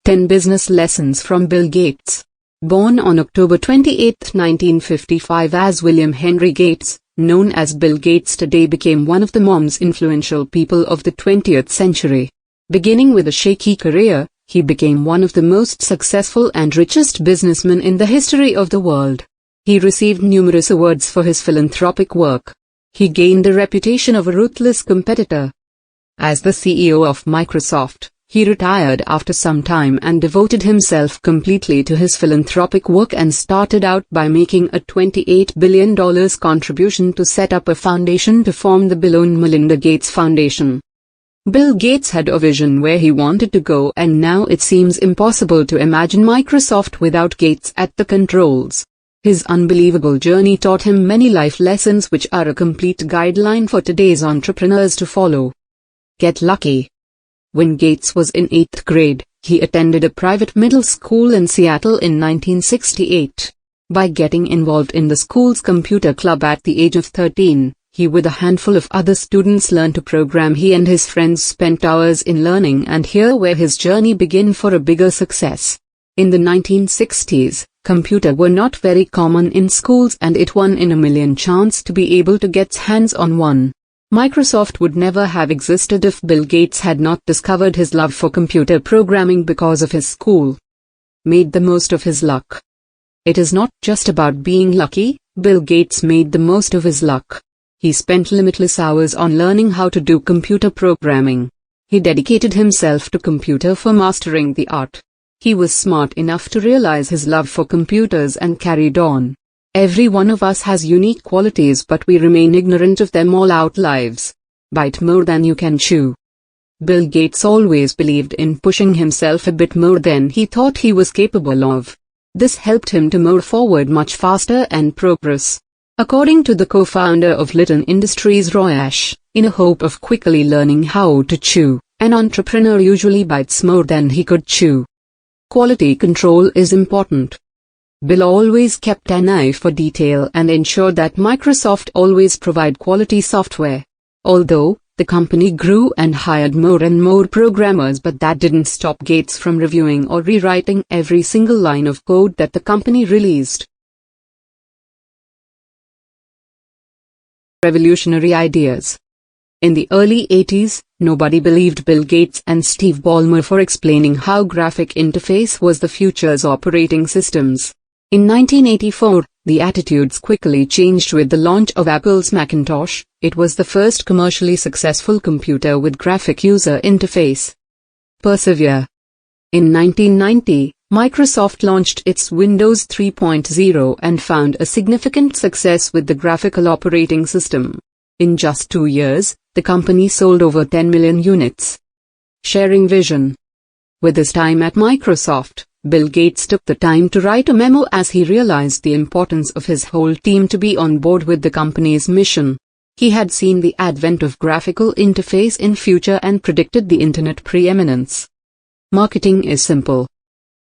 10 Business Lessons from Bill Gates. Born on October 28, 1955 as William Henry Gates, known as Bill Gates today became one of the most influential people of the 20th century. Beginning with a shaky career, he became one of the most successful and richest businessmen in the history of the world. He received numerous awards for his philanthropic work. He gained the reputation of a ruthless competitor. As the CEO of Microsoft, he retired after some time and devoted himself completely to his philanthropic work and started out by making a $28 billion contribution to set up a foundation to form the Bill and Melinda Gates Foundation. Bill Gates had a vision where he wanted to go, and now it seems impossible to imagine Microsoft without Gates at the controls. His unbelievable journey taught him many life lessons which are a complete guideline for today's entrepreneurs to follow. Get lucky. When Gates was in 8th grade, he attended a private middle school in Seattle in 1968. By getting involved in the school's computer club at the age of 13, he with a handful of other students learned to program. He and his friends spent hours in learning, and here where his journey began for a bigger success. In the 1960s, computers were not very common in schools, and it one in a million chance to be able to get hands on one. Microsoft would never have existed if Bill Gates had not discovered his love for computer programming because of his school. Made the most of his luck. It is not just about being lucky. Bill Gates made the most of his luck. He spent limitless hours on learning how to do computer programming. He dedicated himself to computer for mastering the art. He was smart enough to realize his love for computers and carried on. Every one of us has unique qualities, but we remain ignorant of them all our lives. Bite more than you can chew. Bill Gates always believed in pushing himself a bit more than he thought he was capable of. This helped him to move forward much faster and progress. According to the co-founder of Litton Industries, Roy Ash, in a hope of quickly learning how to chew, an entrepreneur usually bites more than he could chew. Quality control is important. Bill always kept an eye for detail and ensured that Microsoft always provide quality software. Although, the company grew and hired more and more programmers, but that didn't stop Gates from reviewing or rewriting every single line of code that the company released. Revolutionary ideas. In the early 80s, nobody believed Bill Gates and Steve Ballmer for explaining how graphic interface was the future's operating systems. In 1984, the attitudes quickly changed with the launch of Apple's Macintosh. It was the first commercially successful computer with graphic user interface. Persevere. In 1990, Microsoft launched its Windows 3.0 and found a significant success with the graphical operating system. In just 2 years, the company sold over 10 million units. Sharing vision. With his time at Microsoft, Bill Gates took the time to write a memo as he realized the importance of his whole team to be on board with the company's mission. He had seen the advent of graphical interface in future and predicted the internet preeminence. Marketing is simple.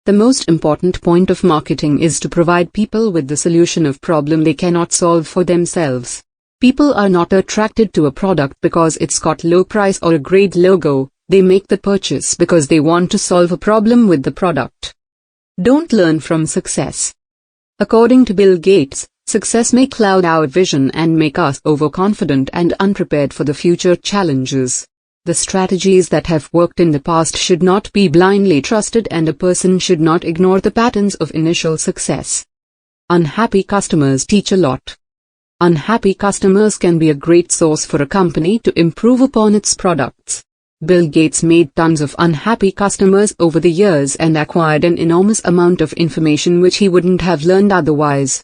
The most important point of marketing is to provide people with the solution of problem they cannot solve for themselves. People are not attracted to a product because it's got low price or a great logo. They make the purchase because they want to solve a problem with the product. Don't learn from success. According to Bill Gates, success may cloud our vision and make us overconfident and unprepared for the future challenges. The strategies that have worked in the past should not be blindly trusted, and a person should not ignore the patterns of initial success. Unhappy customers teach a lot. Unhappy customers can be a great source for a company to improve upon its products. Bill Gates made tons of unhappy customers over the years and acquired an enormous amount of information which he wouldn't have learned otherwise.